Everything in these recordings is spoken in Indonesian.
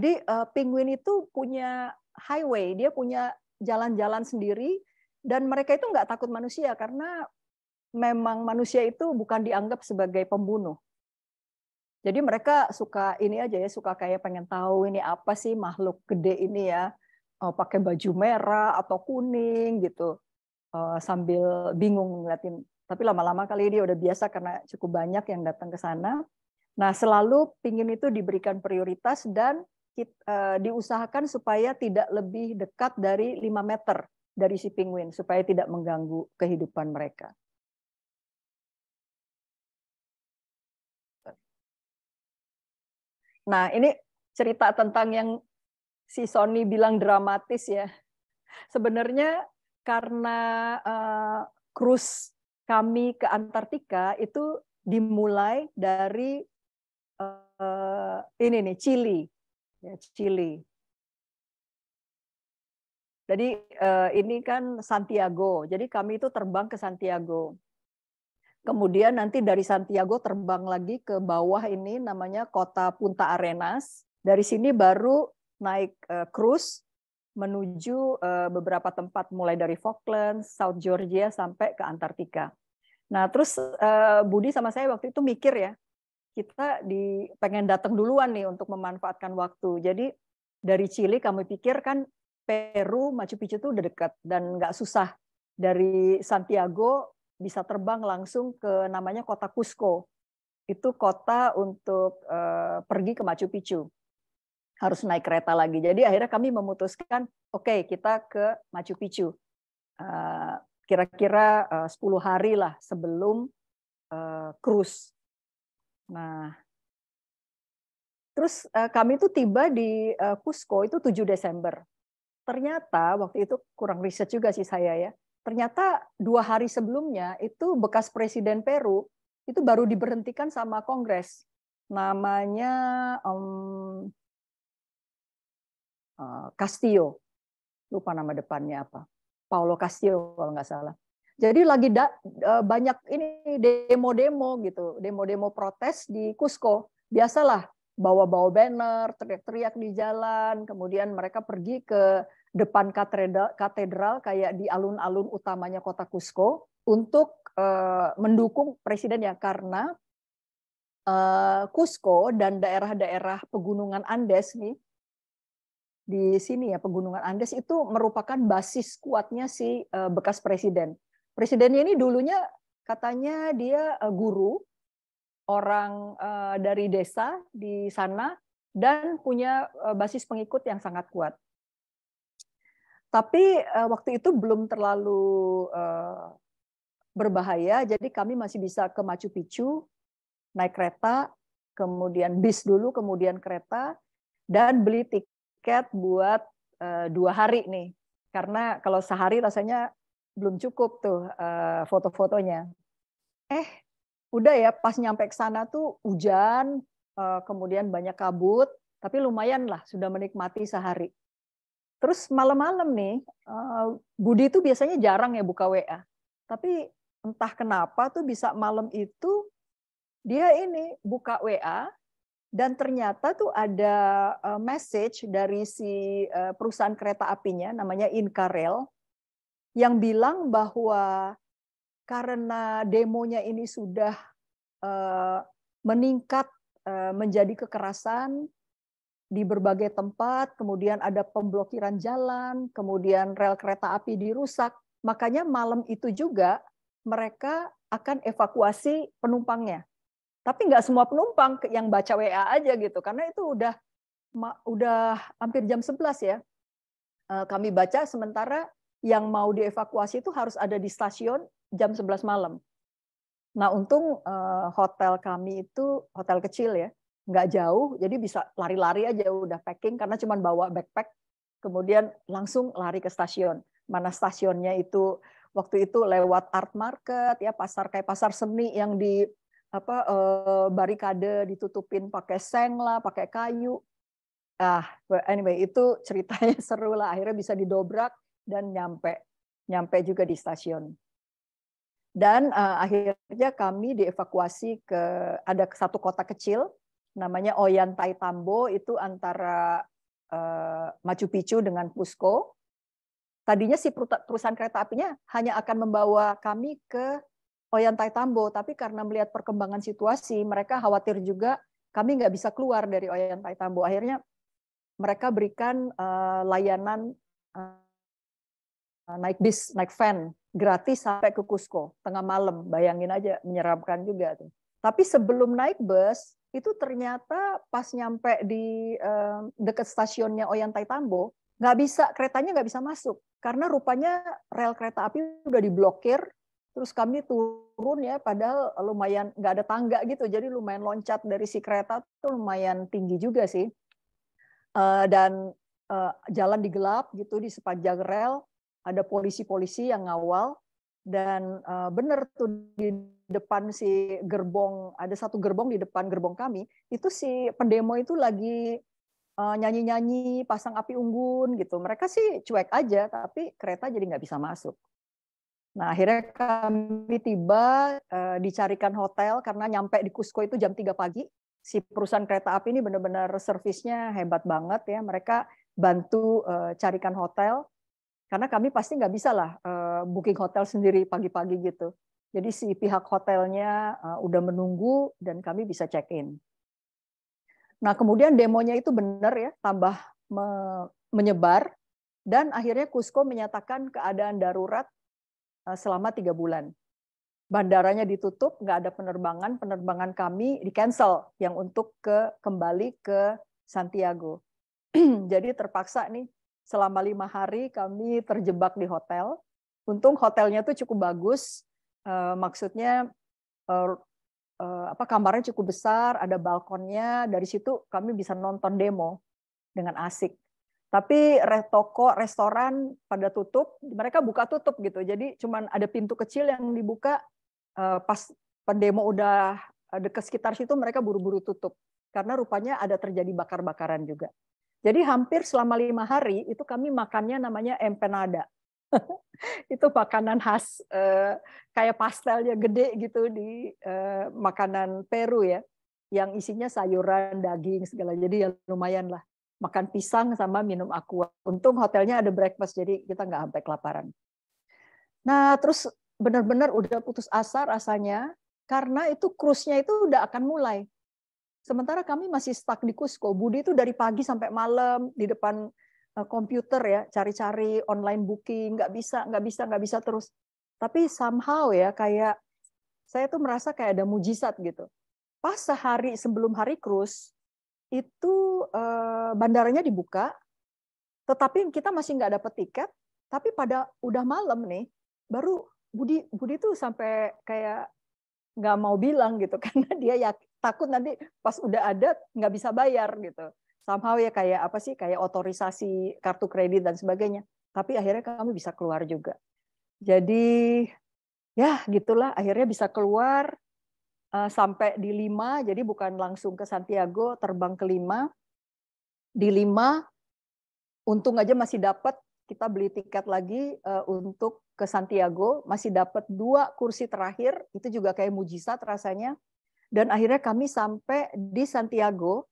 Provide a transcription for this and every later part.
Jadi penguin itu punya highway, dia punya jalan-jalan sendiri, dan mereka itu nggak takut manusia karena memang manusia itu bukan dianggap sebagai pembunuh. Jadi mereka suka ini aja ya, suka kayak pengen tahu ini apa sih makhluk gede ini ya, pakai baju merah atau kuning gitu, sambil bingung ngeliatin. Tapi lama-lama kali dia udah biasa karena cukup banyak yang datang ke sana. Nah, selalu pingin itu diberikan prioritas dan diusahakan supaya tidak lebih dekat dari 5 meter dari si penguin supaya tidak mengganggu kehidupan mereka. Nah, ini cerita tentang yang si Sony bilang dramatis ya. Sebenarnya karena cruise kami ke Antartika itu dimulai dari ini nih, Chili. Ya, Chili. Jadi ini kan Santiago. Jadi kami itu terbang ke Santiago. Kemudian nanti dari Santiago terbang lagi ke bawah ini namanya kota Punta Arenas. Dari sini baru naik cruise menuju beberapa tempat mulai dari Falklands, South Georgia sampai ke Antartika. Nah, terus Budi sama saya waktu itu mikir ya, kita pengen datang duluan nih untuk memanfaatkan waktu. Jadi dari Chili kami pikir kan Peru, Machu Picchu itu udah dekat dan nggak susah. Dari Santiago bisa terbang langsung ke namanya kota Cusco. Itu kota untuk pergi ke Machu Picchu. Harus naik kereta lagi. Jadi akhirnya kami memutuskan, oke, kita ke Machu Picchu. Kira-kira 10 hari lah sebelum cruise. Nah, terus kami itu tiba di Cusco itu 7 Desember. Ternyata waktu itu kurang riset juga sih saya ya. Ternyata 2 hari sebelumnya itu bekas presiden Peru itu baru diberhentikan sama Kongres. Namanya Castillo, lupa nama depannya apa. Paulo Castillo kalau nggak salah. Jadi lagi banyak ini demo-demo gitu, demo-demo protes di Cusco. Biasalah bawa-bawa banner, teriak-teriak di jalan, kemudian mereka pergi ke depan katedral kayak di alun-alun utamanya kota Cusco untuk mendukung presidennya karena Cusco dan daerah-daerah pegunungan Andes nih di sini ya, pegunungan Andes itu merupakan basis kuatnya si bekas presiden. Presidennya ini dulunya katanya dia guru, orang dari desa di sana dan punya basis pengikut yang sangat kuat. Tapi waktu itu belum terlalu berbahaya, jadi kami masih bisa ke Machu Picchu, naik kereta, kemudian bis dulu, kemudian kereta, dan beli tiket buat 2 hari nih. Karena kalau sehari rasanya belum cukup tuh foto-fotonya. Udah ya pas nyampe ke sana tuh hujan, kemudian banyak kabut, tapi lumayan lah sudah menikmati sehari. Terus malam-malam nih, Budi itu biasanya jarang ya buka WA. Tapi entah kenapa tuh bisa malam itu dia ini buka WA dan ternyata tuh ada message dari si perusahaan kereta apinya namanya Inca Rail yang bilang bahwa karena demonya ini sudah meningkat menjadi kekerasan di berbagai tempat, kemudian ada pemblokiran jalan, kemudian rel kereta api dirusak, makanya malam itu juga mereka akan evakuasi penumpangnya. Tapi nggak semua penumpang yang baca WA aja gitu, karena itu udah hampir jam 11 ya. Kami baca sementara yang mau dievakuasi itu harus ada di stasiun jam 11 malam. Nah, untung hotel kami itu hotel kecil ya, nggak jauh, jadi bisa lari-lari aja udah packing karena cuma bawa backpack, kemudian langsung lari ke stasiun. Mana stasiunnya itu waktu itu lewat art market ya, pasar kayak pasar seni yang di barikade ditutupin pakai seng lah, pakai kayu. Anyway itu ceritanya seru lah. Akhirnya bisa didobrak dan nyampe juga di stasiun. Dan akhirnya kami dievakuasi ke ada satu kota kecil namanya Ollantaytambo, itu antara Machu Picchu dengan Cusco. Tadinya si perusahaan kereta apinya hanya akan membawa kami ke Ollantaytambo, tapi karena melihat perkembangan situasi, mereka khawatir juga kami nggak bisa keluar dari Ollantaytambo. Akhirnya mereka berikan layanan naik bis, naik van gratis sampai ke Cusco tengah malam. Bayangin aja, menyeramkan juga tuh. Tapi sebelum naik bus itu ternyata pas nyampe di dekat stasiunnya Ollantaytambo, nggak bisa, keretanya nggak bisa masuk karena rupanya rel kereta api udah diblokir. Terus kami turun ya, padahal lumayan nggak ada tangga gitu, jadi lumayan loncat dari si kereta tuh lumayan tinggi juga sih. Dan jalan digelap gitu di sepanjang rel, ada polisi-polisi yang ngawal, dan bener tuh di depan si gerbong, ada satu gerbong di depan gerbong kami, itu si pendemo itu lagi nyanyi-nyanyi, pasang api unggun gitu. Mereka sih cuek aja, tapi kereta jadi nggak bisa masuk. Nah, akhirnya kami tiba, dicarikan hotel karena nyampe di Cusco itu jam 3 pagi. Si perusahaan kereta api ini benar-benar servisnya hebat banget ya. Mereka bantu carikan hotel, karena kami pasti nggak bisa lah booking hotel sendiri pagi-pagi gitu. Jadi si pihak hotelnya udah menunggu dan kami bisa check-in. Nah, kemudian demonya itu benar ya, tambah menyebar, dan akhirnya Cusco menyatakan keadaan darurat selama 3 bulan. Bandaranya ditutup, nggak ada penerbangan, penerbangan kami di-cancel yang untuk kembali ke Santiago. Jadi terpaksa nih, selama 5 hari kami terjebak di hotel. Untung hotelnya tuh cukup bagus, maksudnya kamarnya cukup besar, ada balkonnya, dari situ kami bisa nonton demo dengan asik. Tapi toko, restoran pada tutup, mereka buka tutup gitu. Jadi cuman ada pintu kecil yang dibuka, pas pendemo udah dekat sekitar situ mereka buru-buru tutup. Karena rupanya ada terjadi bakar-bakaran juga. Jadi hampir selama 5 hari itu kami makannya namanya empanada. Itu makanan khas, kayak pastelnya gede gitu di makanan Peru ya. Yang isinya sayuran, daging, segala. Jadi ya lumayan lah. Makan pisang sama minum aqua. Untung hotelnya ada breakfast, jadi kita nggak sampai kelaparan. Nah, terus benar-benar udah putus asa rasanya, karena itu cruise-nya itu udah akan mulai. Sementara kami masih stuck di Cusco. Budi itu dari pagi sampai malam di depan komputer ya, cari-cari online booking, nggak bisa terus. Tapi somehow ya, kayak saya tuh merasa kayak ada mujizat gitu. Pas sehari sebelum hari cruise, itu bandaranya dibuka, tetapi kita masih nggak dapat tiket, tapi pada udah malam nih, baru Budi tuh sampai kayak nggak mau bilang gitu, karena dia ya takut nanti pas udah ada nggak bisa bayar gitu. Somehow ya kayak apa sih, kayak otorisasi kartu kredit dan sebagainya. Tapi akhirnya kami bisa keluar juga. Jadi ya gitulah, akhirnya bisa keluar sampai di Lima, jadi bukan langsung ke Santiago, terbang ke Lima. Di Lima, untung aja masih dapat, kita beli tiket lagi untuk ke Santiago, masih dapat 2 kursi terakhir, itu juga kayak mujizat rasanya. Dan akhirnya kami sampai di Santiago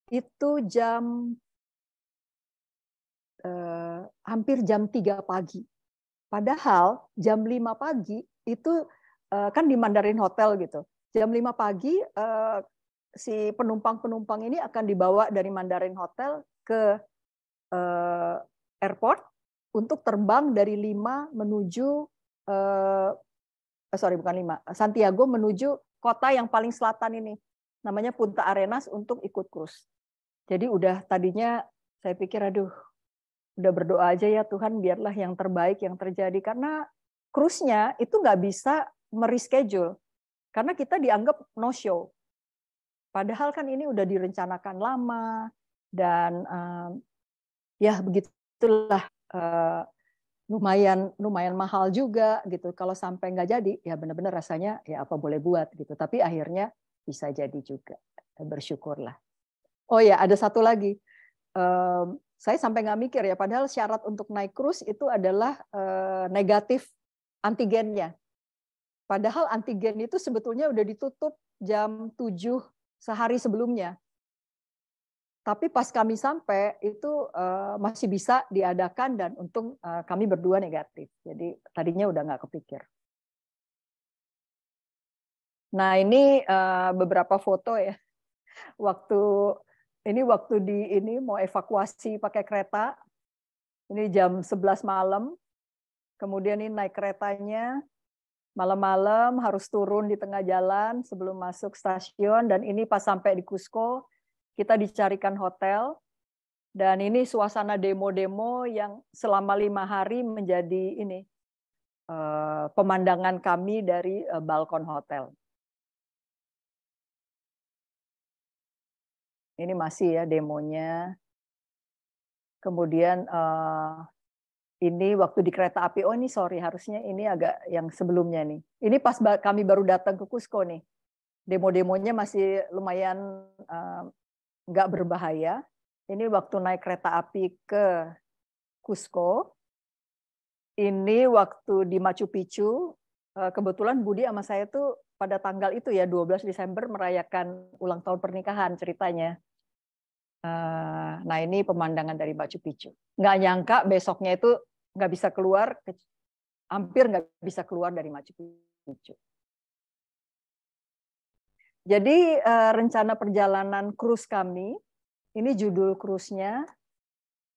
itu hampir jam 3 pagi. Padahal jam 5 pagi itu kan di Mandarin Hotel gitu. Jam 5 pagi si penumpang-penumpang ini akan dibawa dari Mandarin Hotel ke airport untuk terbang dari Lima menuju Santiago menuju kota yang paling selatan ini, namanya Punta Arenas, untuk ikut cruise. Jadi udah tadinya saya pikir aduh, udah berdoa aja ya Tuhan, biarlah yang terbaik yang terjadi, karena cruise-nya itu nggak bisa mereschedule karena kita dianggap no show. Padahal kan ini udah direncanakan lama dan ya begitulah, lumayan mahal juga gitu. Kalau sampai nggak jadi, ya benar-benar rasanya ya apa boleh buat gitu. Tapi akhirnya bisa jadi juga. Bersyukurlah. Oh ya, ada satu lagi. Saya sampai nggak mikir ya, padahal syarat untuk naik cruise itu adalah negatif antigennya. Padahal antigen itu sebetulnya udah ditutup jam 7 sehari sebelumnya. Tapi pas kami sampai itu masih bisa diadakan dan untung kami berdua negatif. Jadi tadinya udah nggak kepikir. Nah ini beberapa foto ya. Waktu di mau evakuasi pakai kereta. Ini jam 11 malam. Kemudian ini naik keretanya. Malam-malam harus turun di tengah jalan sebelum masuk stasiun. Dan ini pas sampai di Cusco, kita dicarikan hotel, dan ini suasana demo-demo yang selama 5 hari menjadi pemandangan kami dari balkon hotel. Ini masih ya demonya. Kemudian ini waktu di kereta api. Oh ini sorry, harusnya ini agak yang sebelumnya nih. Ini pas kami baru datang ke Cusco nih. Demo-demonya masih lumayan nggak berbahaya. Ini waktu naik kereta api ke Cusco. Ini waktu di Machu Picchu. Kebetulan Budi sama saya tuh pada tanggal itu ya 12 Desember merayakan ulang tahun pernikahan ceritanya. Nah ini pemandangan dari Machu Picchu. Nggak nyangka besoknya itu nggak bisa keluar, hampir nggak bisa keluar dari Machu Picchu. Jadi rencana perjalanan cruise kami, ini judul cruise-nya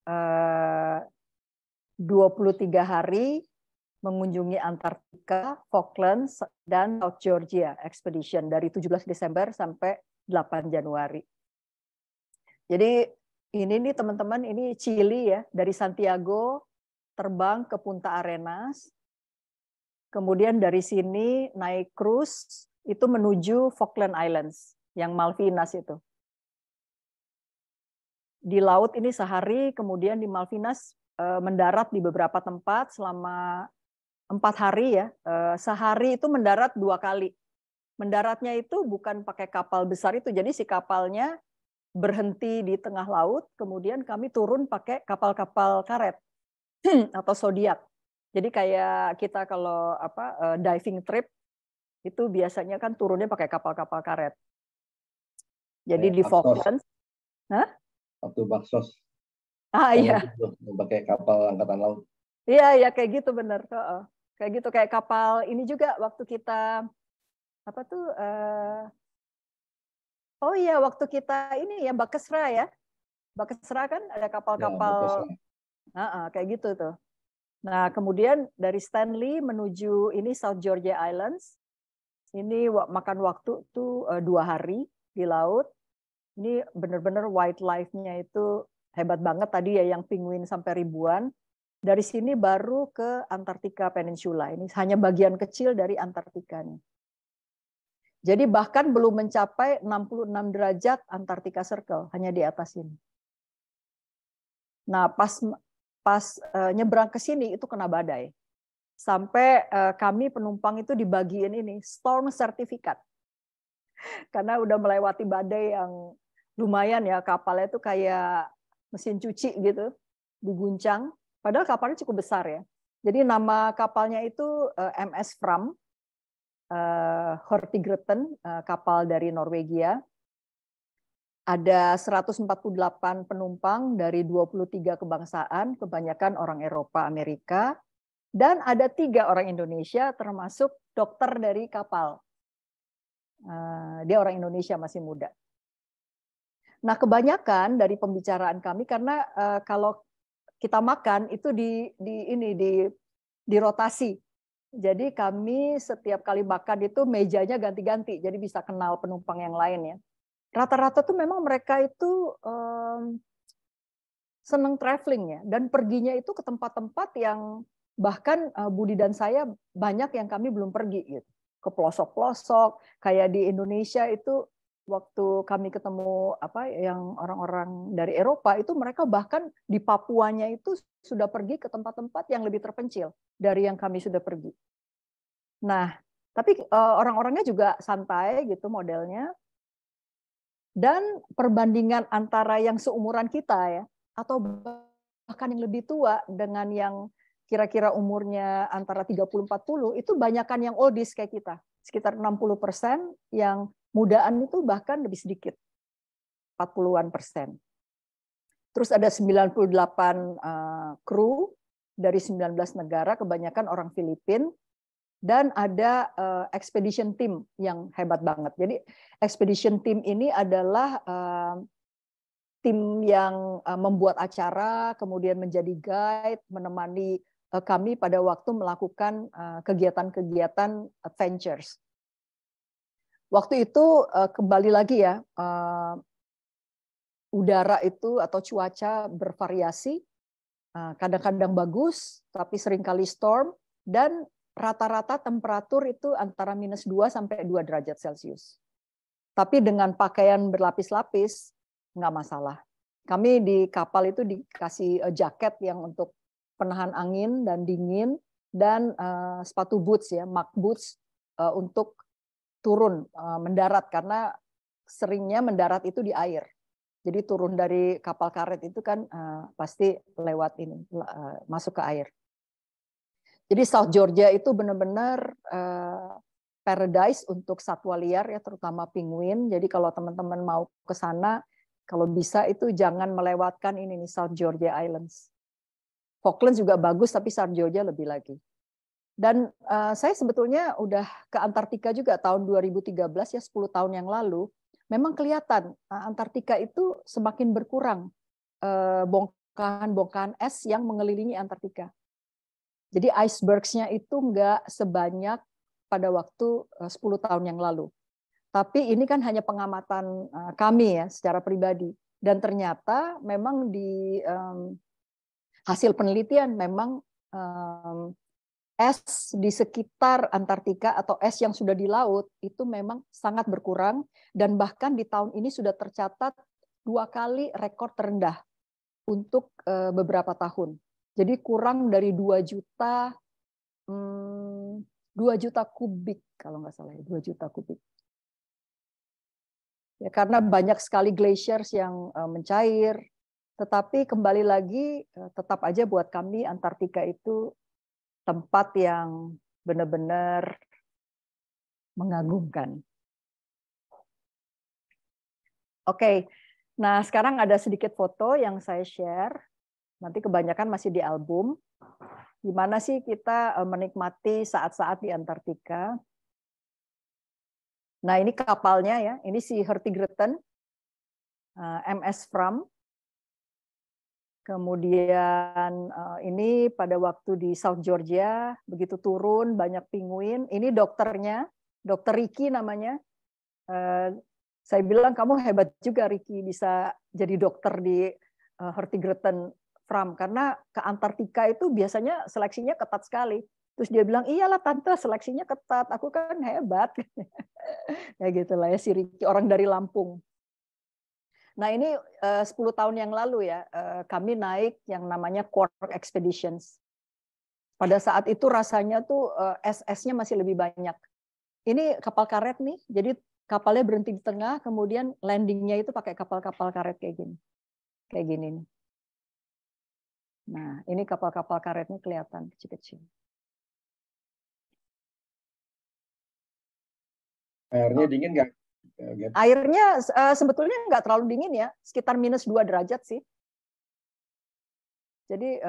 23 hari mengunjungi Antartika, Falklands, dan South Georgia Expedition dari 17 Desember sampai 8 Januari. Jadi ini nih teman-teman, ini Chili ya, dari Santiago terbang ke Punta Arenas. Kemudian dari sini naik cruise itu menuju Falkland Islands, yang Malvinas itu. Di laut ini sehari, kemudian di Malvinas mendarat di beberapa tempat selama 4 hari ya. Sehari itu mendarat 2 kali. Mendaratnya itu bukan pakai kapal besar itu, jadi si kapalnya berhenti di tengah laut, kemudian kami turun pakai kapal-kapal karet atau zodiak. Jadi kayak kita kalau diving trip itu biasanya kan turunnya pakai kapal-kapal karet. Jadi di Falklands, waktu Baksos. Iya. Pakai kapal angkatan laut. Iya, ya kayak gitu bener. Kayak gitu, kayak kapal ini juga waktu kita oh iya waktu kita ini ya Bakesra ya. Bakesra kan ada kapal-kapal kayak gitu tuh. Nah, kemudian dari Stanley menuju ini South Georgia Islands. Ini makan waktu tuh 2 hari di laut. Ini benar-benar wildlife-nya itu hebat banget tadi ya, yang penguin sampai ribuan. Dari sini baru ke Antartika Peninsula. Ini hanya bagian kecil dari Antartika nih. Jadi bahkan belum mencapai 66 derajat Antartika Circle, hanya di atas ini. Nah, pas nyebrang ke sini itu kena badai. Sampai kami penumpang itu dibagiin ini storm certificate. Karena udah melewati badai yang lumayan ya, kapalnya itu kayak mesin cuci gitu, diguncang. Padahal kapalnya cukup besar ya. Jadi nama kapalnya itu MS Fram, Hurtigruten, kapal dari Norwegia. Ada 148 penumpang dari 23 kebangsaan, kebanyakan orang Eropa, Amerika. Dan ada 3 orang Indonesia, termasuk dokter dari kapal. Dia orang Indonesia, masih muda. Nah, kebanyakan dari pembicaraan kami, karena kalau kita makan itu di rotasi. Jadi kami setiap kali makan itu mejanya ganti-ganti, jadi bisa kenal penumpang yang lain ya. Rata-rata tuh memang mereka itu senang traveling ya, dan perginya itu ke tempat-tempat yang bahkan Budi dan saya banyak yang kami belum pergi gitu. Ke pelosok-pelosok, kayak di Indonesia itu waktu kami ketemu yang orang-orang dari Eropa itu, mereka bahkan di Papuanya itu sudah pergi ke tempat-tempat yang lebih terpencil dari yang kami sudah pergi. Nah, tapi orang-orangnya juga santai gitu modelnya. Dan perbandingan antara yang seumuran kita ya, atau bahkan yang lebih tua dengan yang kira-kira umurnya antara 30-40, itu banyakan yang oldies kayak kita. Sekitar 60%, yang mudaan itu bahkan lebih sedikit, 40-an%. Terus ada 98 kru dari 19 negara, kebanyakan orang Filipina, dan ada expedition team yang hebat banget. Jadi expedition team ini adalah tim yang membuat acara, kemudian menjadi guide, menemani kami pada waktu melakukan kegiatan-kegiatan adventures. Waktu itu kembali lagi ya, udara itu atau cuaca bervariasi, kadang-kadang bagus, tapi seringkali storm, dan rata-rata temperatur itu antara -2 sampai 2 derajat Celcius. Tapi dengan pakaian berlapis-lapis, nggak masalah. Kami di kapal itu dikasih jaket yang untuk penahan angin dan dingin, dan sepatu boots ya, mug boots untuk turun mendarat, karena seringnya mendarat itu di air. Jadi turun dari kapal karet itu kan pasti lewat ini, masuk ke air. Jadi South Georgia itu benar-benar paradise untuk satwa liar ya, terutama penguin. Jadi kalau teman-teman mau ke sana, kalau bisa itu jangan melewatkan ini nih, South Georgia Islands. Falklands juga bagus, tapi South Georgia lebih lagi. Dan saya sebetulnya udah ke Antartika juga tahun 2013 ya, 10 tahun yang lalu. Memang kelihatan Antartika itu semakin berkurang bongkahan-bongkahan es yang mengelilingi Antartika. Jadi icebergs-nya itu nggak sebanyak pada waktu 10 tahun yang lalu. Tapi ini kan hanya pengamatan kami ya secara pribadi. Dan ternyata memang di hasil penelitian memang es di sekitar Antartika atau es yang sudah di laut itu memang sangat berkurang, dan bahkan di tahun ini sudah tercatat 2 kali rekor terendah untuk beberapa tahun. Jadi kurang dari 2 juta kubik kalau nggak salah ya, 2 juta kubik. Ya, karena banyak sekali glaciers yang mencair, tetapi kembali lagi tetap aja buat kami Antartika itu tempat yang benar-benar mengagumkan. Oke, nah sekarang ada sedikit foto yang saya share. Nanti kebanyakan masih di album. Gimana sih kita menikmati saat-saat di Antartika? Nah ini kapalnya ya, ini si Hurtigruten, MS Fram. Kemudian ini pada waktu di South Georgia, begitu turun banyak penguin. Ini dokternya, Dokter Ricky namanya. Saya bilang kamu hebat juga Ricky bisa jadi dokter di Hurtigruten Fram, karena ke Antartika itu biasanya seleksinya ketat sekali. Terus dia bilang, iyalah tante seleksinya ketat, aku kan hebat. Ya gitulah ya si Ricky, orang dari Lampung. Nah ini 10 tahun yang lalu ya, kami naik yang namanya Quark Expeditions. Pada saat itu rasanya tuh es-esnya masih lebih banyak. Ini kapal karet nih, jadi kapalnya berhenti di tengah, kemudian landingnya itu pakai kapal-kapal karet kayak gini. Kayak gini nih. Nah ini kapal-kapal karetnya kelihatan kecil-kecil. Airnya dingin nggak? Airnya sebetulnya nggak terlalu dingin ya, sekitar -2 derajat sih. Jadi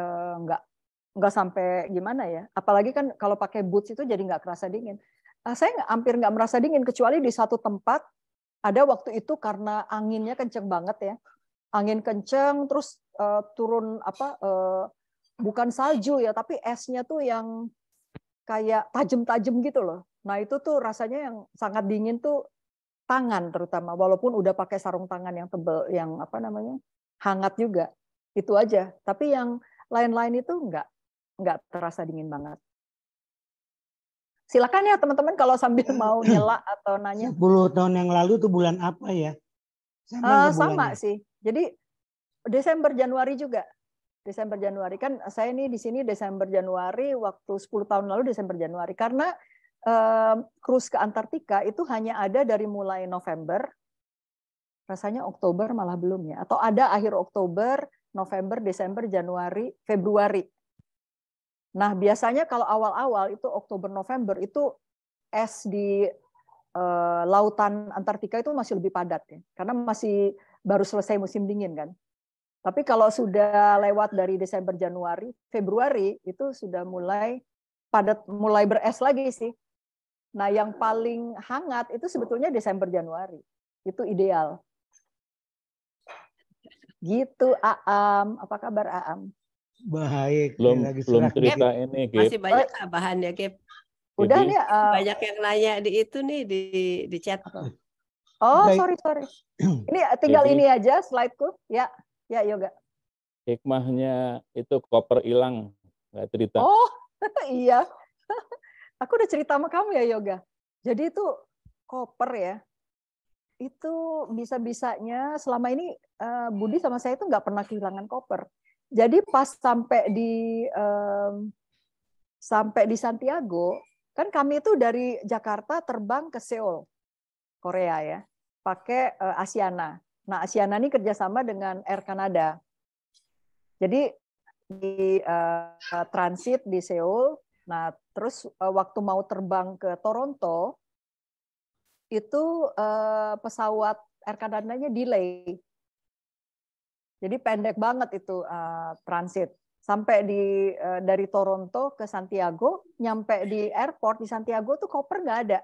nggak sampai gimana ya. Apalagi kan kalau pakai boots itu jadi nggak kerasa dingin. Saya hampir nggak merasa dingin, kecuali di satu tempat ada waktu itu karena anginnya kenceng banget ya. Angin kenceng, terus turun bukan salju ya, tapi esnya tuh yang kayak tajam-tajam gitu loh. Nah itu tuh rasanya yang sangat dingin tuh tangan terutama, walaupun udah pakai sarung tangan yang tebal, yang hangat juga, itu aja. Tapi yang lain-lain itu nggak terasa dingin banget. Silakan ya teman-teman kalau sambil mau nyela atau nanya. 10 tahun yang lalu itu bulan apa ya? Sama sih. Jadi Desember Januari juga. Desember Januari kan saya nih di sini Desember Januari, waktu 10 tahun lalu Desember Januari, karena cruise ke Antartika itu hanya ada dari mulai November, rasanya Oktober malah belum ya, atau ada akhir Oktober, November, Desember, Januari, Februari. Nah biasanya kalau awal-awal itu Oktober, November itu es di lautan Antartika itu masih lebih padat ya, karena masih baru selesai musim dingin kan. Tapi kalau sudah lewat dari Desember, Januari, Februari itu sudah mulai padat, mulai beres lagi sih. Nah, yang paling hangat itu sebetulnya Desember, Januari. Itu ideal. Gitu, Aam. Apa kabar, Aam? Baik. Belum lagi belum serak cerita dikit. ini, Gip. Masih banyak tambahannya, Gap. Udah Jadi nih. Banyak yang nanya di itu nih di chat. Oh, Baik. sorry. Ini tinggal Jadi- ini aja slide-ku. Ya, Yoga. hikmahnya itu koper hilang, nggak cerita. Oh, iya. Aku udah cerita sama kamu ya, Yoga. Jadi itu koper ya. Itu bisa-bisanya selama ini Budi sama saya itu nggak pernah kehilangan koper. Jadi pas sampai di Santiago, kan kami itu dari Jakarta terbang ke Seoul, Korea ya, pakai Asiana. Nah, Asiana ini kerjasama dengan Air Canada. Jadi di transit di Seoul. Nah, terus waktu mau terbang ke Toronto, itu pesawat Air Canada-nya delay. Jadi pendek banget itu transit. Sampai dari Toronto ke Santiago, nyampe di airport di Santiago tuh koper nggak ada.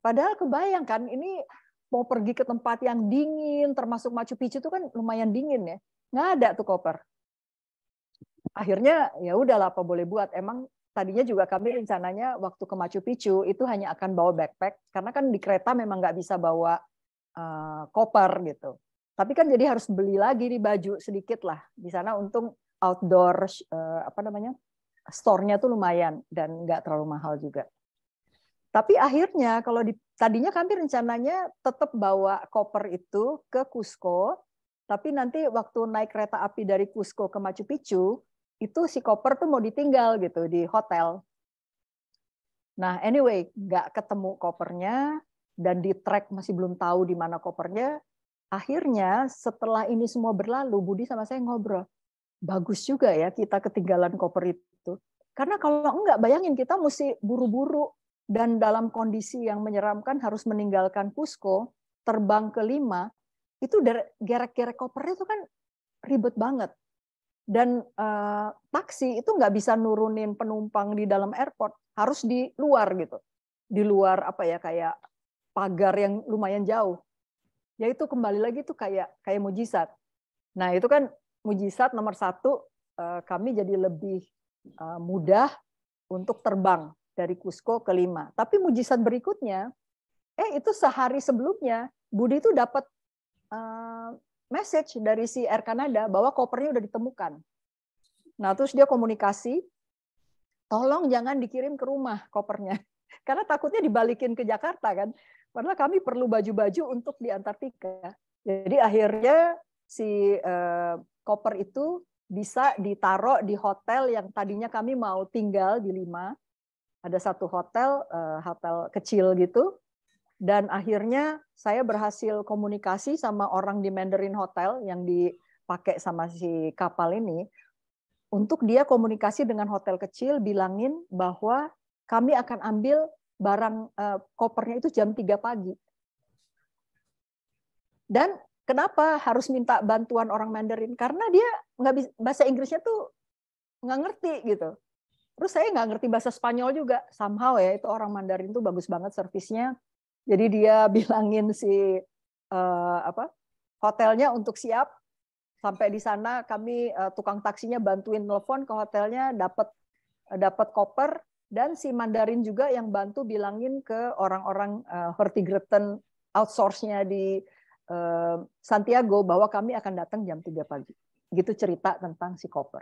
Padahal kebayangkan ini mau pergi ke tempat yang dingin, termasuk Machu Picchu itu kan lumayan dingin ya. Nggak ada tuh koper. Akhirnya ya udahlah apa boleh buat. Emang tadinya juga kami rencananya waktu ke Machu Picchu itu hanya akan bawa backpack karena kan di kereta memang nggak bisa bawa koper gitu. Tapi kan jadi harus beli lagi di baju sedikit lah di sana. Untung outdoor store-nya tuh lumayan dan nggak terlalu mahal juga. Tapi akhirnya kalau tadinya kami rencananya tetap bawa koper itu ke Cusco, tapi nanti waktu naik kereta api dari Cusco ke Machu Picchu itu si koper tuh mau ditinggal gitu di hotel. Nah, anyway, nggak ketemu kopernya dan di track masih belum tahu di mana kopernya. Akhirnya setelah ini semua berlalu, Budi sama saya ngobrol, bagus juga ya kita ketinggalan koper itu. Karena kalau enggak, bayangin kita mesti buru-buru dan dalam kondisi yang menyeramkan harus meninggalkan Cusco, terbang ke Lima, itu gerek-gerek kopernya itu kan ribet banget. Dan taksi itu nggak bisa nurunin penumpang di dalam airport, harus di luar gitu, di luar kayak pagar yang lumayan jauh. Ya itu kembali lagi tuh kayak mujizat. Nah itu kan mujizat nomor 1, kami jadi lebih mudah untuk terbang dari Cusco ke Lima. Tapi mujizat berikutnya, itu sehari sebelumnya Budi itu dapat message dari si Air Canada bahwa kopernya udah ditemukan. Nah, terus dia komunikasi, tolong jangan dikirim ke rumah kopernya. Karena takutnya dibalikin ke Jakarta kan. Padahal kami perlu baju-baju untuk di Antartika. Jadi akhirnya si koper itu bisa ditaruh di hotel yang tadinya kami mau tinggal di Lima. Ada satu hotel kecil gitu. Dan akhirnya saya berhasil komunikasi sama orang di Mandarin Hotel yang dipakai sama si kapal ini. Untuk dia komunikasi dengan hotel kecil, bilangin bahwa kami akan ambil barang kopernya itu jam 3 pagi. Dan kenapa harus minta bantuan orang Mandarin? Karena dia nggak bisa, bahasa Inggrisnya tuh nggak ngerti gitu. Terus saya nggak ngerti bahasa Spanyol juga. Somehow ya, itu orang Mandarin tuh bagus banget servisnya. Jadi dia bilangin si hotelnya untuk siap. Sampai di sana kami tukang taksinya bantuin telepon ke hotelnya, dapat koper, dan si Mandarin juga yang bantu bilangin ke orang-orang Hurtigruten outsource-nya di Santiago bahwa kami akan datang jam 3 pagi. Gitu cerita tentang si koper.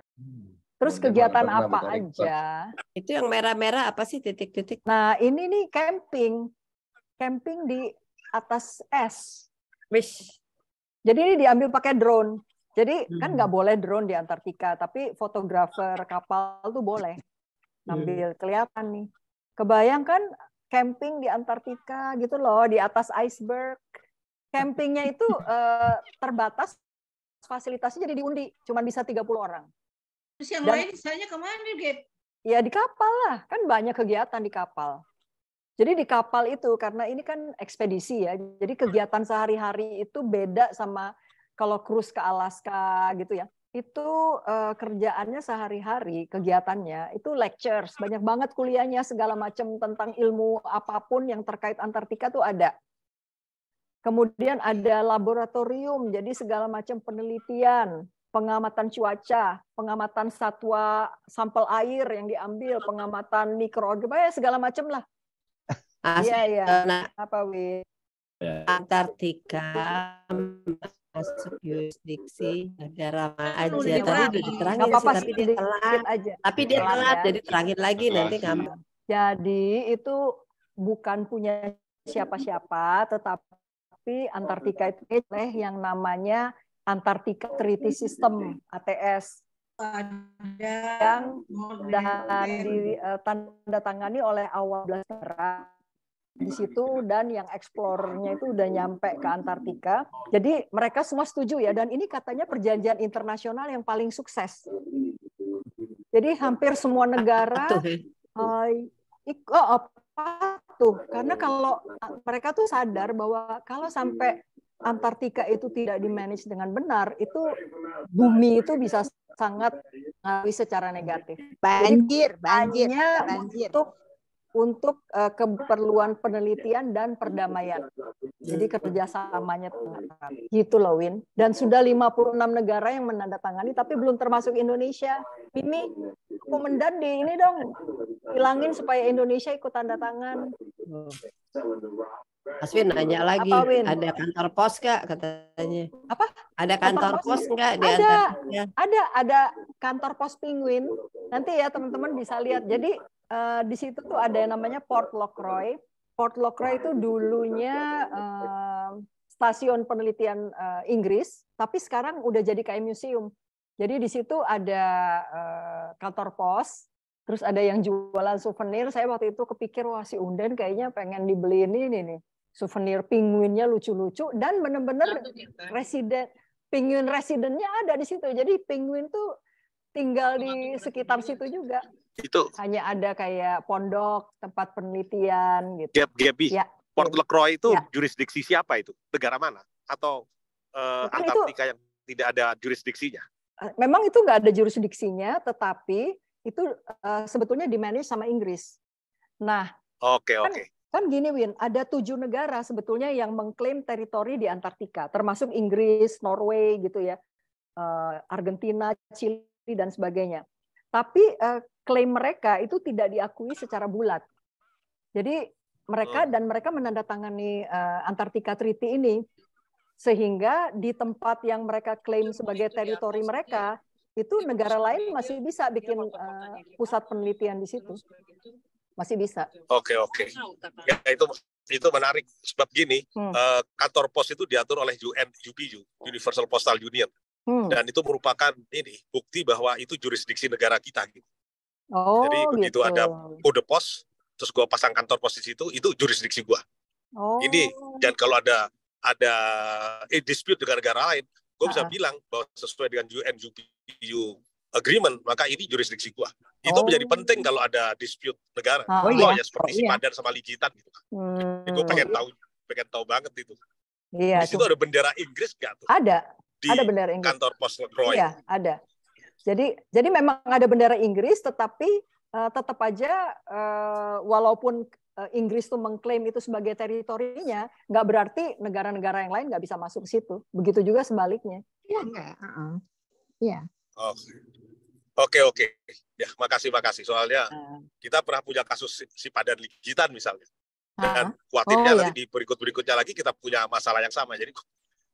Terus kegiatan apa aja? Itu yang merah-merah apa sih titik-titik? Nah, ini nih camping. Camping di atas es. Wish. Jadi ini diambil pakai drone. Jadi kan nggak boleh drone di Antartika, tapi fotografer kapal tuh boleh ngambil kelihatan nih. Kebayangkan camping di Antartika gitu loh, di atas iceberg. Campingnya itu terbatas, fasilitasnya jadi diundi, cuma bisa 30 orang. Terus yang Dan- lain misalnya kemana, Gap? Ya di kapal lah, kan banyak kegiatan di kapal. Jadi di kapal itu, karena ini kan ekspedisi ya, jadi kegiatan sehari-hari itu beda sama kalau cruise ke Alaska gitu ya, itu kerjaannya sehari-hari, kegiatannya itu lectures, banyak banget kuliahnya segala macam tentang ilmu apapun yang terkait Antartika tuh ada. Kemudian ada laboratorium, jadi segala macam penelitian, pengamatan cuaca, pengamatan satwa, sampel air yang diambil, pengamatan mikroorganisme, segala macam lah. Iya, iya. Nah, Apa, Wi? Antartika masuk jurisdiksi negara mana aja. Udah Tadi dijawab. udah diterangin Nggak apa-apa, sih, tapi dia sedikit telat. aja. Tapi dia Telat telat, ya. jadi terangin lagi nanti ngambek. Jadi itu bukan punya siapa-siapa, tetapi Antartika itu oleh yang namanya Antarctica Treaty System (ATS) yang dan ditandatangani oleh awal negara di situ, dan yang eksplorernya itu udah nyampe ke Antartika. Jadi mereka semua setuju ya, dan ini katanya perjanjian internasional yang paling sukses. Jadi hampir semua negara karena kalau mereka tuh sadar bahwa kalau sampai Antartika itu tidak di-manage dengan benar, itu bumi itu bisa sangat mengaruhi secara negatif. Banjir. Hanya untuk keperluan penelitian dan perdamaian. Jadi kerjasamanya gitu loh, Win. Dan sudah 56 negara yang menandatangani, tapi belum termasuk Indonesia. Ini komandan di ini dong, hilangin supaya Indonesia ikut tanda tangan. Aswin nanya lagi, Apa, Win? ada kantor pos nggak katanya? Apa? Ada kantor pos nggak di Ada. Antartika? Ada kantor pos Penguin. Nanti ya teman-teman bisa lihat. Jadi di situ tuh ada yang namanya Port Lockroy. Port Lockroy itu dulunya stasiun penelitian Inggris, tapi sekarang udah jadi kayak museum. Jadi di situ ada kantor pos, terus ada yang jualan souvenir. Saya waktu itu kepikir, wah si Unden kayaknya pengen dibeliin ini nih, souvenir penguinnya lucu-lucu, dan bener-bener penguin residennya ada di situ. Jadi penguin tuh tinggal di sekitar situ juga. Itu Hanya ada kayak pondok, tempat penelitian gitu. Gaby, Ya, Port Lacroix itu Ya. jurisdiksi siapa itu? Negara mana? Atau Bukan, Antartika yang tidak ada jurisdiksinya? memang itu nggak ada jurisdiksinya, tetapi itu sebetulnya di-manage sama Inggris. Nah, Oke. kan gini, Win, ada 7 negara sebetulnya yang mengklaim teritori di Antartika, termasuk Inggris, Norway gitu ya, Argentina, Chili dan sebagainya. Tapi klaim mereka itu tidak diakui secara bulat. Jadi mereka menandatangani Antarctica Treaty ini, sehingga di tempat yang mereka klaim sebagai teritori mereka, itu negara lain masih bisa bikin pusat penelitian di situ. Masih bisa. Oke. Ya, itu menarik sebab gini, kantor pos itu diatur oleh UPU, Universal Postal Union. Dan itu merupakan bukti bahwa itu jurisdiksi negara kita gitu. Oh, jadi begitu gitu. ada kode pos, terus gua pasang kantor pos di situ, itu jurisdiksi gua. Oh. Ini, dan kalau ada dispute dengan negara lain, gua bisa bilang bahwa sesuai dengan UPU agreement, maka ini jurisdiksi gua. Itu menjadi penting kalau ada dispute negara. Ya seperti Sipadan sama Ligitan gitu. Gue pengen tahu banget itu. Iya, di situ ada bendera Inggris nggak tuh? Ada Di bendera Inggris. Kantor pos Lacroix. Iya, ada. Jadi memang ada bendera Inggris, tetapi tetap aja walaupun Inggris tuh mengklaim itu sebagai teritorinya, nggak berarti negara-negara yang lain nggak bisa masuk ke situ. Begitu juga sebaliknya. Iya, enggak. Iya. Oke. Ya, makasih. Soalnya kita pernah punya kasus Sipadan Ligitan misalnya. Dan khawatirnya nanti di berikutnya lagi kita punya masalah yang sama.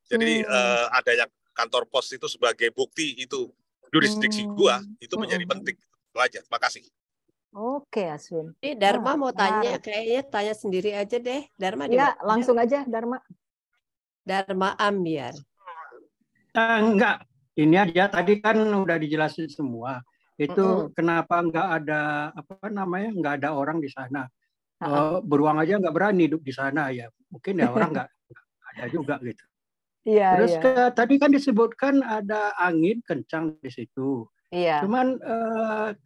Jadi ada yang kantor pos itu sebagai bukti itu jurisdiksi gua, itu menjadi penting. Itu aja. Makasih. Oke, Aswin. Ini Dharma mau tanya, kayaknya tanya sendiri aja deh. Dharma Ya, langsung aja, Dharma. Dharma Ambiar. Enggak, ini aja tadi kan udah dijelasin semua. Itu kenapa nggak ada nggak ada orang di sana. Beruang aja nggak berani hidup di sana ya. Mungkin ya orang nggak ada juga gitu. Iya. Terus tadi kan disebutkan ada angin kencang di situ. Iya. Cuman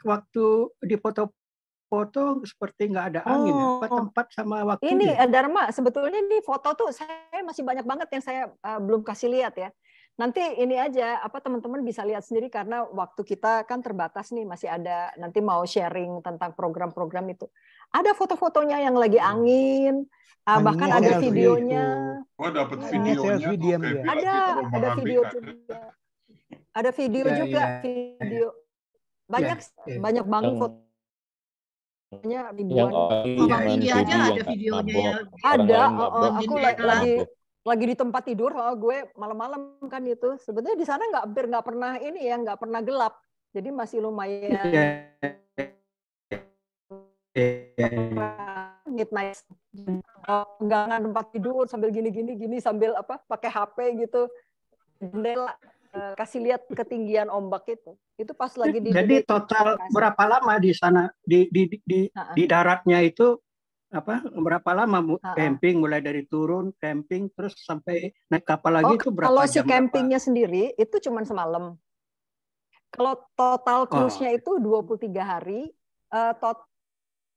waktu di foto-foto seperti nggak ada angin. Tempat sama waktu. Ini Dharma, sebetulnya di foto tuh saya masih banyak banget yang saya belum kasih lihat ya. Nanti ini aja, teman-teman bisa lihat sendiri karena waktu kita kan terbatas nih, masih ada nanti mau sharing tentang program-program itu. Ada foto-fotonya yang lagi angin, bahkan ada videonya. Oh, dapat videonya tuh kayak ada video juga. Ada video juga, video banyak banget fotonya ribuan. Video aja ada videonya ya. Ada, aku lagi di tempat tidur, gue malam-malam kan itu. Sebetulnya di sana hampir nggak pernah ini ya, nggak pernah gelap. Jadi masih lumayan midnight. Pegangan tempat tidur sambil gini sambil pakai HP gitu. Jendela kasih lihat ketinggian ombak itu. Itu pas lagi di. Jadi total berapa lama di sana di daratnya itu? Berapa lama camping, mulai dari turun camping terus sampai naik kapal lagi itu berapa kalau jam? Si campingnya sendiri itu cuma semalam. Kalau total cruise-nya itu 23 hari.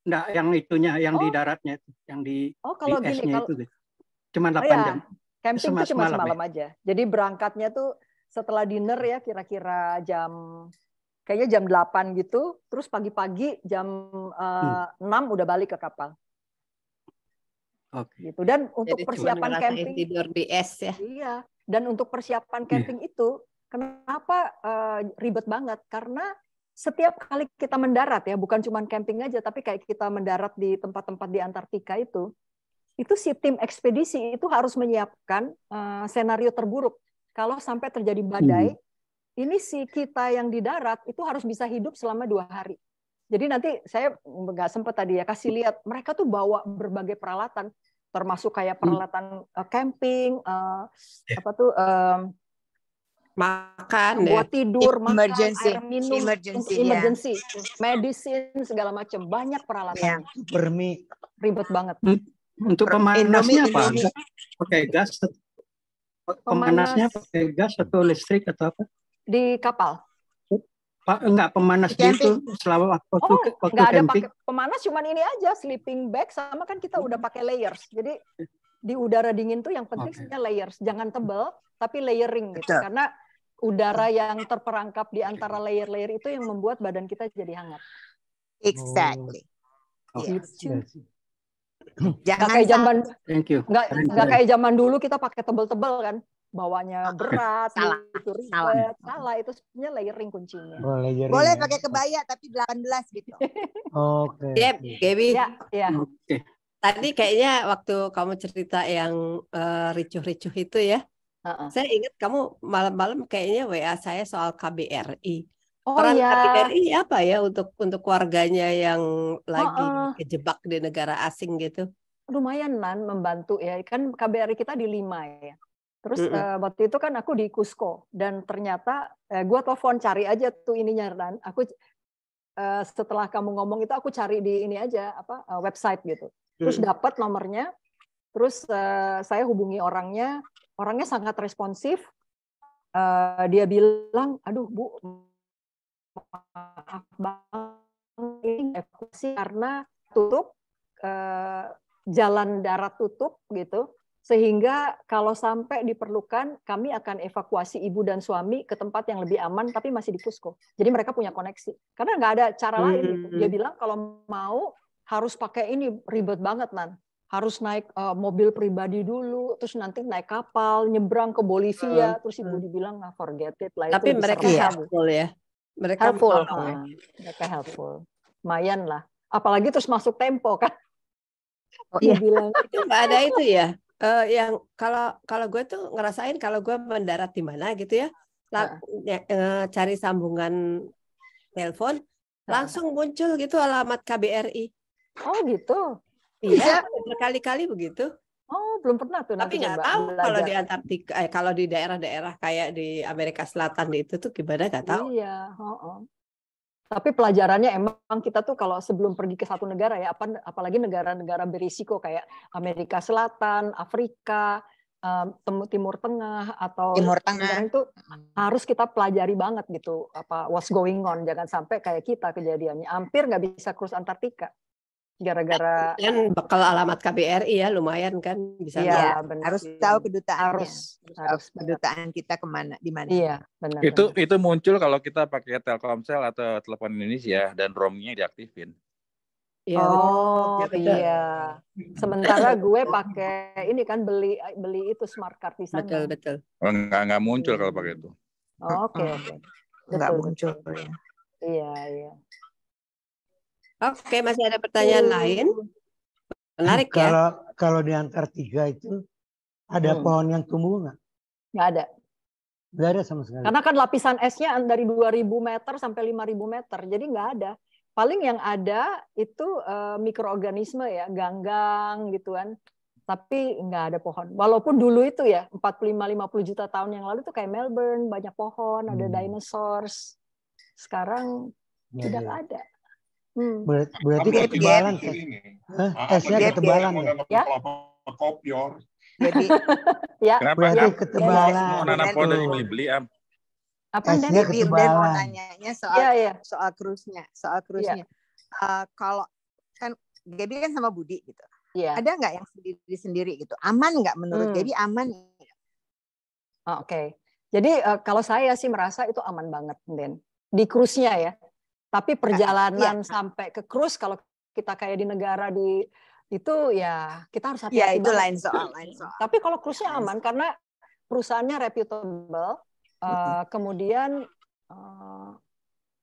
Enggak, yang itunya, yang di daratnya itu, yang di esnya itu gitu. Cuma 8 jam. Camping itu cuma semalam aja. Jadi berangkatnya tuh setelah dinner ya, kira-kira kayaknya jam 8 gitu, terus pagi-pagi jam 6 udah balik ke kapal. Gitu. Dan untuk jadi persiapan camping tidur di es ya. Iya. Dan untuk persiapan camping itu kenapa ribet banget? Karena setiap kali kita mendarat ya, bukan cuma camping aja, tapi kayak kita mendarat di tempat-tempat di Antartika itu si tim ekspedisi itu harus menyiapkan senario terburuk. Kalau sampai terjadi badai, ini si kita yang di darat itu harus bisa hidup selama 2 hari. Jadi nanti saya nggak sempat tadi ya kasih lihat, mereka tuh bawa berbagai peralatan, termasuk kayak peralatan camping, makan, buat tidur, emergency. makan, air minum, emergency, medicine segala macam, banyak peralatan. Ribet banget. Untuk pemanasnya apa? Pakai gas? Pemanasnya pakai gas atau listrik atau apa? Di kapal. Enggak pemanas gitu selama waktu enggak ada camping. pakai pemanas, cuman ini aja sleeping bag, sama kan kita udah pakai layers. Jadi di udara dingin tuh yang penting layers, jangan tebal tapi layering gitu. Karena udara yang terperangkap di antara layer-layer itu yang membuat badan kita jadi hangat. Exactly. Jangan kayak zaman Thank you. Enggak kayak zaman dulu kita pakai tebal-tebal kan. Bawanya berat, salah. Salah, itu sebenarnya layering kuncinya. Boleh pakai kebaya tapi 18 gitu. Oke. Gaby. Ya. Tadi kayaknya waktu kamu cerita yang ricuh-ricuh itu ya, saya ingat kamu malam-malam kayaknya WA saya soal KBRI. Peran KBRI apa ya untuk keluarganya yang lagi kejebak di negara asing gitu? Lumayan membantu ya, kan KBRI kita di 5 ya. Terus waktu itu kan aku di Cusco dan ternyata gue telepon cari aja tuh ininya Dan. Aku setelah kamu ngomong itu aku cari di ini aja website gitu. Terus dapat nomornya. Terus saya hubungi orangnya sangat responsif. Dia bilang, aduh Bu, maaf banget ini evakuasi karena tutup, jalan darat tutup gitu. Sehingga kalau sampai diperlukan, kami akan evakuasi ibu dan suami ke tempat yang lebih aman, tapi masih di Cusco. Jadi mereka punya koneksi. Karena nggak ada cara lain. Gitu. Dia bilang kalau mau harus pakai ini, ribet banget harus naik mobil pribadi dulu, terus nanti naik kapal, nyebrang ke Bolivia, terus ibu dibilang forget it lah. Tapi itu mereka helpful ya. Mereka helpful. Lumayan lah. Apalagi terus masuk tempo kan. Bilang itu nggak ada itu ya. Yang kalau gue tuh ngerasain kalau gue mendarat di mana gitu ya, cari sambungan telepon, langsung muncul gitu alamat KBRI. Oh gitu. Iya, berkali-kali begitu. Oh, belum pernah tuh. Tapi nggak tahu kalau di Antartika, kalau di daerah-daerah kayak di Amerika Selatan itu tuh gimana nggak tahu. Iya. Tapi pelajarannya emang kita tuh kalau sebelum pergi ke satu negara ya, apalagi negara-negara berisiko kayak Amerika Selatan, Afrika, Timur Tengah atau Timur Tengah itu harus kita pelajari banget gitu what's going on, jangan sampai kayak kita kejadiannya hampir nggak bisa cruise Antartika. gara-gara dan bekal alamat KBRI ya lumayan kan bisa. Iya, harus tahu kedutaannya. Harus kedutaan kita kemana, di mana. Iya, benar. Itu muncul kalau kita pakai Telkomsel atau telepon Indonesia dan roamingnya diaktifin. Ya, iya. Sementara gue pakai ini kan beli itu smart card di sana. Betul. Oh, nggak muncul kalau pakai itu. Oke. Nggak muncul ya. Iya. Oke, masih ada pertanyaan lain? Menarik ya. Kalau di Antartika itu ada pohon yang tumbuh nggak? Nggak ada. Nggak ada sama sekali. Karena kan lapisan esnya dari 2.000 meter sampai 5.000 meter, jadi nggak ada. Paling yang ada itu mikroorganisme ya, ganggang gitu kan. Tapi nggak ada pohon. Walaupun dulu itu ya 45-50 juta tahun yang lalu tuh kayak Melbourne banyak pohon, ada dinosaurs. Sekarang tidak ada. Berarti ketebalan esnya ketebalan ya? Kopior. Jadi ya. Berarti ketebalan. Mau nanam pohon dari beli apa esnya ketebalan. Mau nanyanya soal cruise-nya, kalau kan Gaby kan sama Budi gitu. Ya. Ada nggak yang sendiri gitu? Aman nggak menurut Gaby? Aman. Oke. Jadi kalau saya sih merasa itu aman banget, Den. Di cruise-nya ya. Tapi perjalanan sampai ke cruise kalau kita kayak di negara itu ya kita harus hati-hati. Ya itu lain soal. Tapi kalau cruise-nya aman karena perusahaannya reputable, kemudian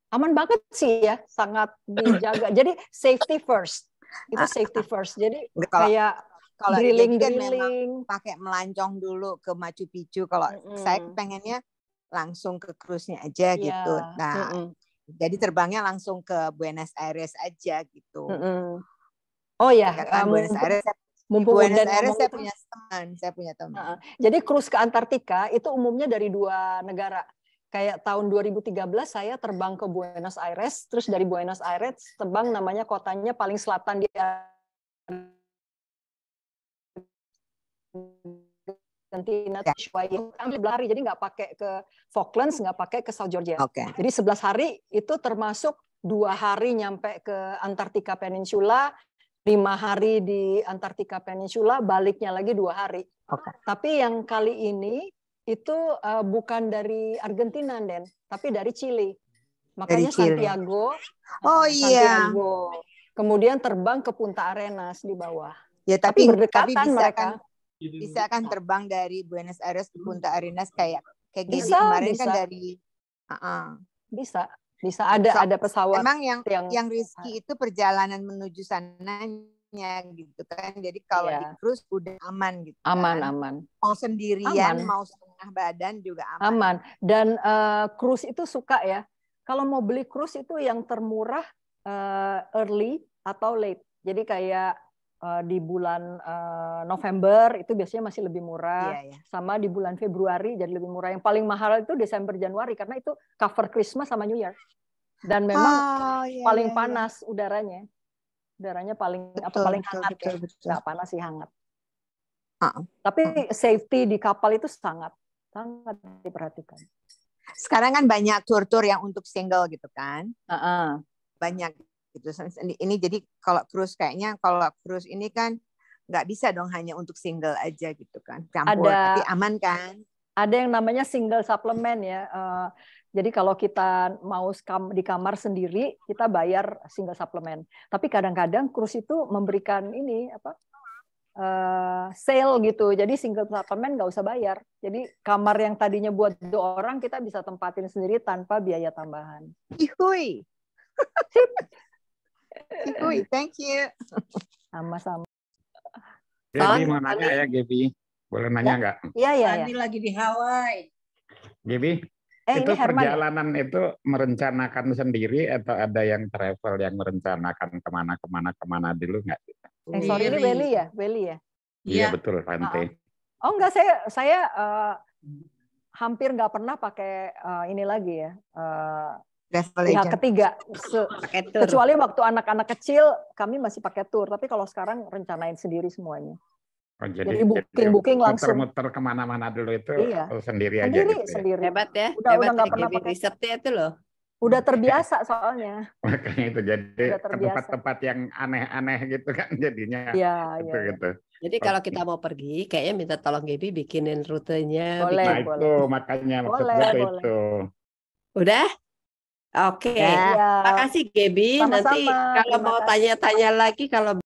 aman banget sih ya, sangat dijaga. Jadi safety first. Itu safety first. Jadi kayak kalau drilling kan memang pakai melancong dulu ke Machu Picchu. Kalau saya pengennya langsung ke cruise-nya aja gitu. Nah, jadi terbangnya langsung ke Buenos Aires aja gitu. Oh ya, Buenos Aires. Mumpung Buenos Aires saya punya teman. Jadi cruise ke Antartika itu umumnya dari 2 negara. Kayak tahun 2013 saya terbang ke Buenos Aires, terus dari Buenos Aires terbang namanya kotanya paling selatan di Argentina, Ushuaia. Lari, jadi nggak pakai ke Falklands, nggak pakai ke South Georgia. Jadi 11 hari itu termasuk 2 hari nyampe ke Antartika Peninsula, 5 hari di Antartika Peninsula, baliknya lagi 2 hari. Tapi yang kali ini itu bukan dari Argentina, Den, tapi dari Chili. Makanya dari Santiago. Santiago. Kemudian terbang ke Punta Arenas di bawah. Ya, tapi berdekatan mereka. Bisa kan terbang dari Buenos Aires ke Punta Arenas kayak Gaby kemarin kan dari bisa ada pesawat. Emang yang risky itu perjalanan menuju sananya gitu kan. Jadi kalau di cruise udah aman gitu. Aman. Mau sendirian, mau setengah badan juga aman. Dan cruise itu suka ya. Kalau mau beli cruise itu yang termurah early atau late. Jadi kayak di bulan November itu biasanya masih lebih murah, sama di bulan Februari jadi lebih murah. Yang paling mahal itu Desember Januari karena itu cover Christmas sama New Year. Dan memang paling panas udaranya paling paling hangat ya, nggak panas sih hangat. Tapi safety di kapal itu sangat diperhatikan. Sekarang kan banyak tur-tur yang untuk single gitu kan, banyak. Gitu. Ini jadi kalau cruise ini kan nggak bisa dong hanya untuk single aja gitu kan, campur. Tapi aman kan? Ada yang namanya single supplement ya. Jadi kalau kita mau di kamar sendiri kita bayar single supplement. Tapi kadang-kadang cruise itu memberikan ini sale gitu. Jadi single supplement nggak usah bayar. Jadi kamar yang tadinya buat 2 orang kita bisa tempatin sendiri tanpa biaya tambahan. Ihui. Thank you. Sama-sama. Gaby mau nanya ya, Gaby. Boleh nanya nggak? Iya. Ini lagi di Hawaii. Gaby, itu perjalanan itu merencanakan sendiri atau ada yang travel yang merencanakan kemana dulu nggak? Sorry, ini Welly ya? Iya betul, Fante. Oh enggak, saya hampir nggak pernah pakai ini lagi ya. Pihak ketiga, kecuali waktu anak-anak kecil kami masih pakai tour, tapi kalau sekarang rencanain sendiri semuanya. Jadi booking langsung. Muter-muter kemana-mana dulu itu sendiri aja. Gitu sendiri. Hebat ya, udah nggak pernah pakai risetnya itu loh. Udah terbiasa soalnya. Makanya itu jadi ke tempat-tempat yang aneh-aneh gitu kan jadinya. Gitu. Jadi kalau kita mau pergi, kayaknya minta tolong Gaby bikinin rutenya. Boleh, nah itu makanya maksud gue itu. Udah? Oke. Makasih Gaby. Nanti kalau mau tanya-tanya lagi, kalau